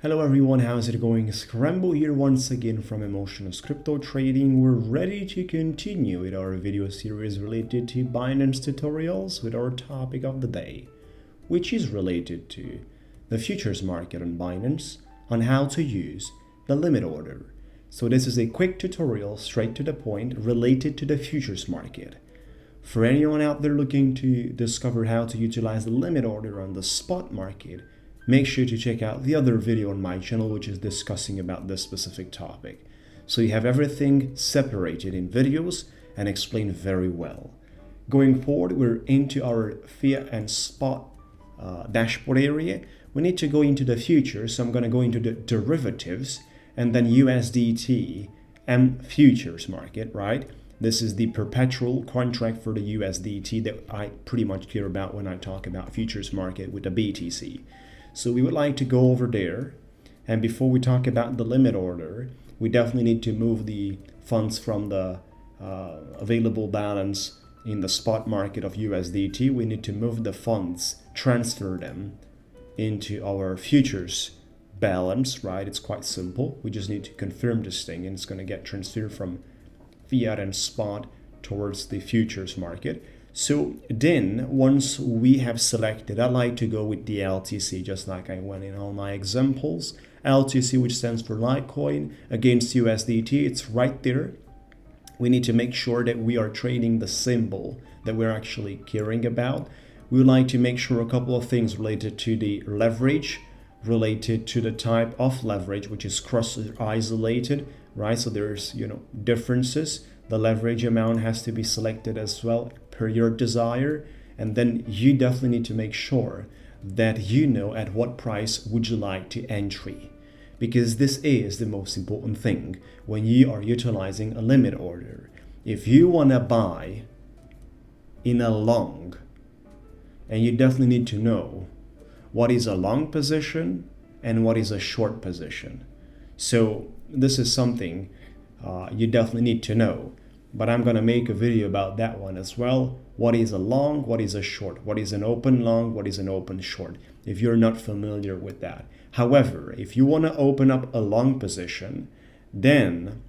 Hello everyone, how's it going? Scrembo here once again from Emotional Crypto Trading. We're ready to continue with our video series related to Binance tutorials with our topic of the day, which is related to the futures market on Binance on how to use the limit order. So this is a quick tutorial straight to the point related to the futures market. For anyone out there looking to discover how to utilize the limit order on the spot market, make sure to check out the other video on my channel which is discussing about this specific topic. So you have everything separated in videos and explained very well. Going forward, we're into our fiat and spot dashboard area. We need to go into the futures, so I'm going to go into the derivatives and then USDT and futures market, right? This is the perpetual contract for the USDT that I pretty much care about when I talk about futures market with the BTC. So we would like to go over there, and before we talk about the limit order, we definitely need to move the funds from the available balance in the spot market of USDT. We need to move the funds, transfer them into our futures balance, right? It's quite simple. We just need to confirm this thing, and it's going to get transferred from fiat and spot towards the futures market. So then once we have selected, I like to go with the LTC just like I went in all my examples. LTC, which stands for Litecoin, against USDT, it's right there. We need to make sure that we are trading the symbol that we're actually caring about. We would like to make sure a couple of things related to the leverage, related to the type of leverage, which is cross-isolated, right? So there's, differences. The leverage amount has to be selected as well per your desire, and then you definitely need to make sure that you know at what price would you like to entry, because this is the most important thing when you are utilizing a limit order. If you want to buy in a long, and you definitely need to know what is a long position and what is a short position. So this is something you definitely need to know, but I'm going to make a video about that one as well. What is a long, what is a short, what is an open long, what is an open short, if you're not familiar with that. However, if you want to open up a long position, then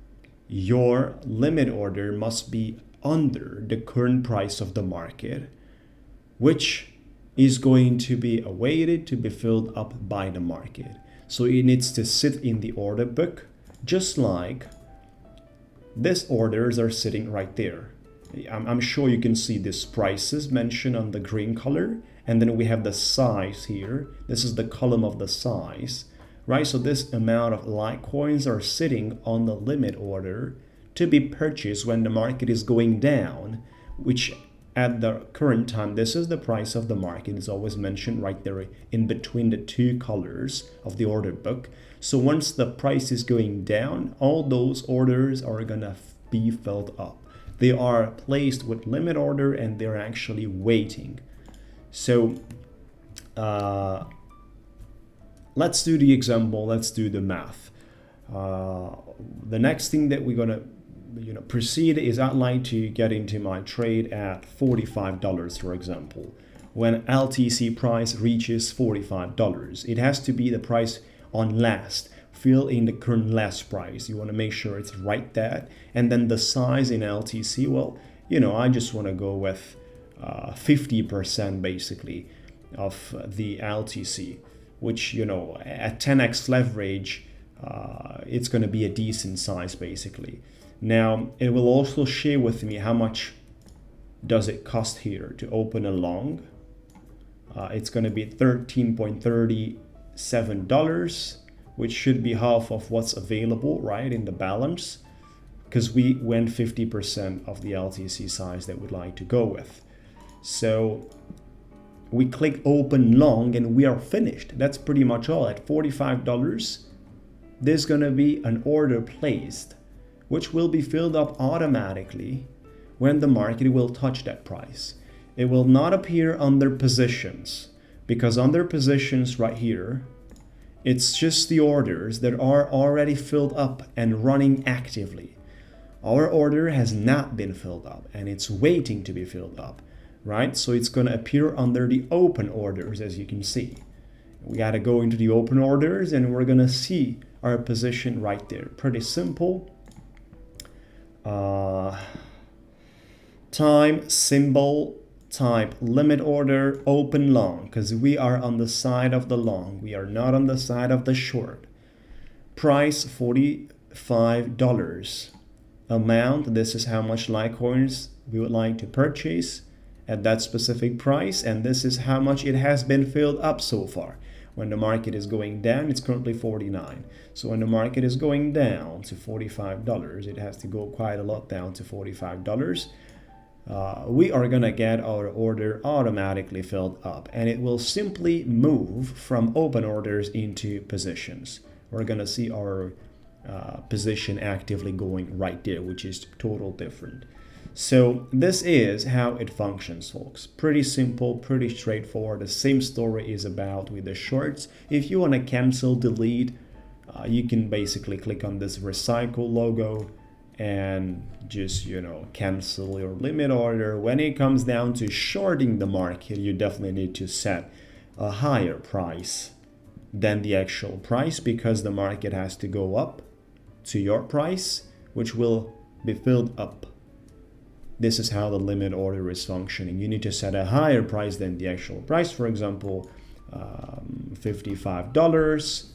your limit order must be under the current price of the market, which is going to be awaited to be filled up by the market. So it needs to sit in the order book, just like these orders are sitting right there. I'm sure you can see these prices mentioned on the green color, and then we have the size here. This is the column of the size, right? So this amount of Litecoins are sitting on the limit order to be purchased when the market is going down, which at the current time, this is the price of the market. It's always mentioned right there in between the two colors of the order book. So once the price is going down, all those orders are gonna be filled up. They are placed with limit order and they're actually waiting. So let's do the example, let's do the math. The next thing that we're gonna proceed is I'd like to get into my trade at $45, for example. When LTC price reaches $45, it has to be the price on last. Fill in the current last price. You want to make sure it's right there. And then the size in LTC, well, I just want to go with 50% basically of the LTC, which, at 10x leverage, it's going to be a decent size basically. Now, it will also share with me how much does it cost here to open a long. It's going to be $13.37, which should be half of what's available, right, in the balance, because we went 50% of the LTC size that we'd like to go with. So we click open long and we are finished. That's pretty much all. At $45, there's going to be an order placed, which will be filled up automatically when the market will touch that price. It will not appear under positions, because under positions right here, it's just the orders that are already filled up and running actively. Our order has not been filled up and it's waiting to be filled up, right? So it's going to appear under the open orders, as you can see. We got to go into the open orders and we're going to see our position right there. Pretty simple. Time, symbol, type limit order, open long, because we are on the side of the long. We are not on the side of the short. Price $45. Amount, this is how much Litecoins we would like to purchase at that specific price, and this is how much it has been filled up so far. When the market is going down, it's currently 49. So when the market is going down to $45, it has to go quite a lot down to $45. We are gonna get our order automatically filled up, and it will simply move from open orders into positions. We're gonna see our position actively going right there, which is total different. So this is how it functions, folks. Pretty simple, pretty straightforward. The same story is about with the shorts. If you want to cancel, delete, you can basically click on this recycle logo and just, you know, cancel your limit order. When it comes down to shorting the market, you definitely need to set a higher price than the actual price, because the market has to go up to your price, which will be filled up. This is how the limit order is functioning. You need to set a higher price than the actual price. For example, $55,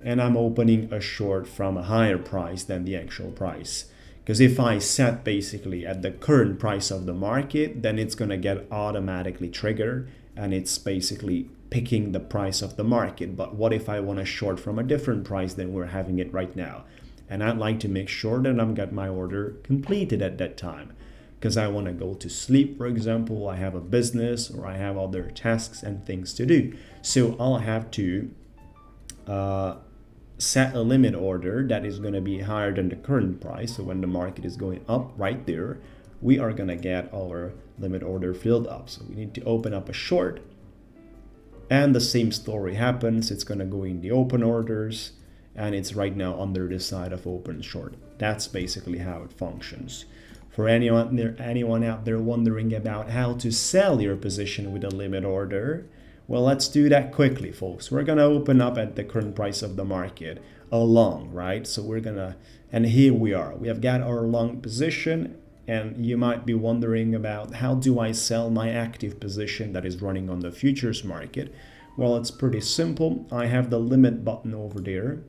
and I'm opening a short from a higher price than the actual price. Because if I set basically at the current price of the market, then it's gonna get automatically triggered, and it's basically picking the price of the market. But what if I want to short from a different price than we're having it right now? And I'd like to make sure that I've got my order completed at that time, because I want to go to sleep, for example, I have a business, or I have other tasks and things to do. So I'll have to set a limit order that is going to be higher than the current price. So when the market is going up right there, we are going to get our limit order filled up. So we need to open up a short, and the same story happens. It's going to go in the open orders, and it's right now under the side of open short. That's basically how it functions. For anyone out there wondering about how to sell your position with a limit order, well, let's do that quickly, folks. We're gonna open up at the current price of the market, a long, right? So we're gonna, and here we are. We have got our long position, and you might be wondering about how do I sell my active position that is running on the futures market? Well, it's pretty simple. I have the limit button over there.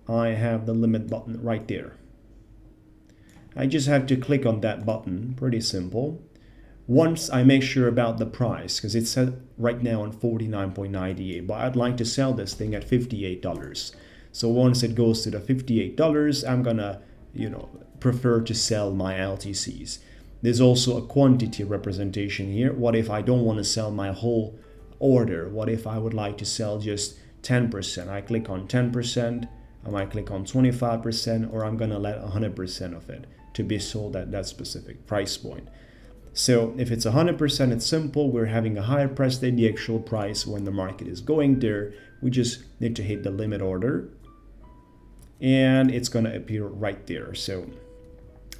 I have the limit button right there. I just have to click on that button. Pretty simple. Once I make sure about the price, because it's set right now on 49.98, but I'd like to sell this thing at $58. So once it goes to the $58, I'm gonna, you know, prefer to sell my LTCs. There's also a quantity representation here. What if I don't want to sell my whole order? What if I would like to sell just 10%? I click on 10%. I might click on 25%, or I'm gonna let 100% of it to be sold at that specific price point. So if it's 100%, it's simple. We're having a higher price than the actual price. When the market is going there, we just need to hit the limit order, and it's gonna appear right there. So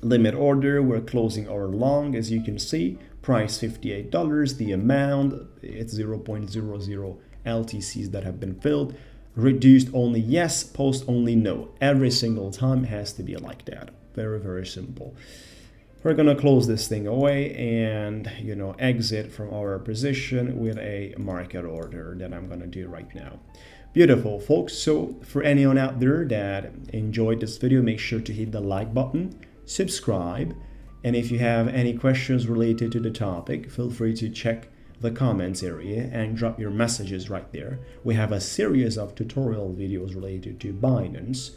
limit order, we're closing our long, as you can see, price $58. The amount, it's 0.00 LTCs that have been filled. Reduced only yes, post only no. Every single time has to be like that. Very, very simple. We're gonna close this thing away and, you know, exit from our position with a market order that I'm gonna do right now. Beautiful, folks. So for anyone out there that enjoyed this video, make sure to hit the like button, subscribe, and if you have any questions related to the topic, feel free to check the comments area and drop your messages right there. We have a series of tutorial videos related to Binance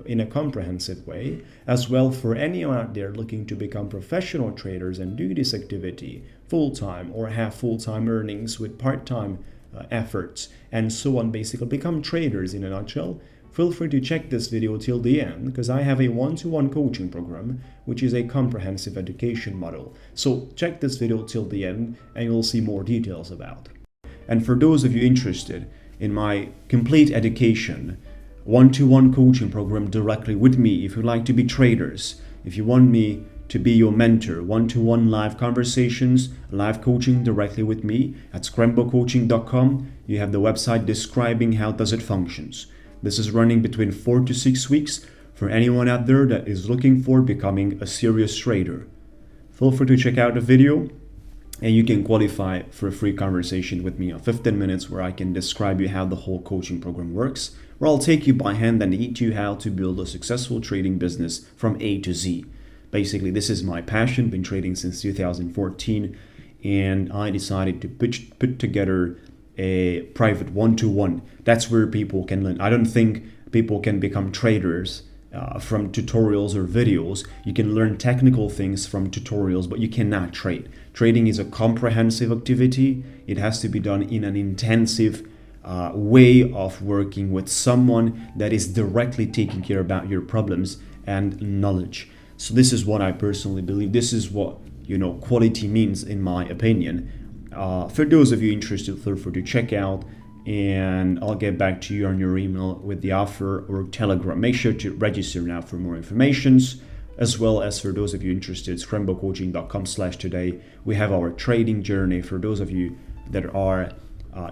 in a comprehensive way, as well for anyone out there looking to become professional traders and do this activity full-time, or have full-time earnings with part-time efforts and so on. Basically become traders in a nutshell. Feel free to check this video till the end, because I have a one-to-one coaching program, which is a comprehensive education model. So check this video till the end and you'll see more details about. And for those of you interested in my complete education, one-to-one coaching program directly with me, if you'd like to be traders, if you want me to be your mentor, one-to-one live conversations, live coaching directly with me at scrembocoaching.com. You have the website describing how does it functions. This is running between 4 to 6 weeks for anyone out there that is looking for becoming a serious trader. Feel free to check out the video and you can qualify for a free conversation with me of 15 minutes where I can describe you how the whole coaching program works, where I'll take you by hand and teach you how to build a successful trading business from A to Z. Basically, this is my passion, been trading since 2014, and I decided to put together a private one-to-one. That's where people can learn. I don't think people can become traders from tutorials or videos. You can learn technical things from tutorials, but you cannot trade. Trading is a comprehensive activity. It has to be done in an intensive way of working with someone that is directly taking care about your problems and knowledge. So this is what I personally believe. This is what, quality means in my opinion. For those of you interested, feel free to check out, and I'll get back to you on your email with the offer or Telegram. Make sure to register now for more informations, as well as for those of you interested, scrembocoaching.com/today. We have our trading journey for those of you that are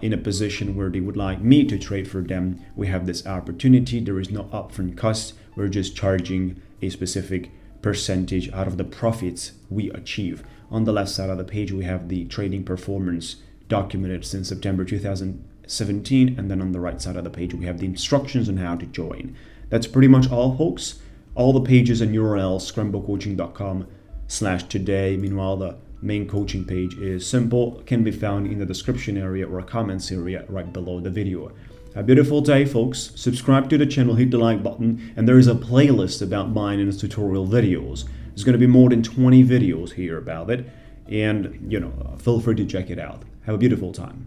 in a position where they would like me to trade for them. We have this opportunity. There is no upfront cost. We're just charging a specific percentage out of the profits we achieve. On the left side of the page, we have the trading performance documented since September 2017, and then on the right side of the page, we have the instructions on how to join. That's pretty much all, folks. All the pages and URLs, scrembocoaching.com/today. Meanwhile, the main coaching page is simple, can be found in the description area or comments area right below the video. Have a beautiful day, folks. Subscribe to the channel, hit the like button, and there is a playlist about Binance tutorial videos. There's going to be more than 20 videos here about it, and feel free to check it out. Have a beautiful time.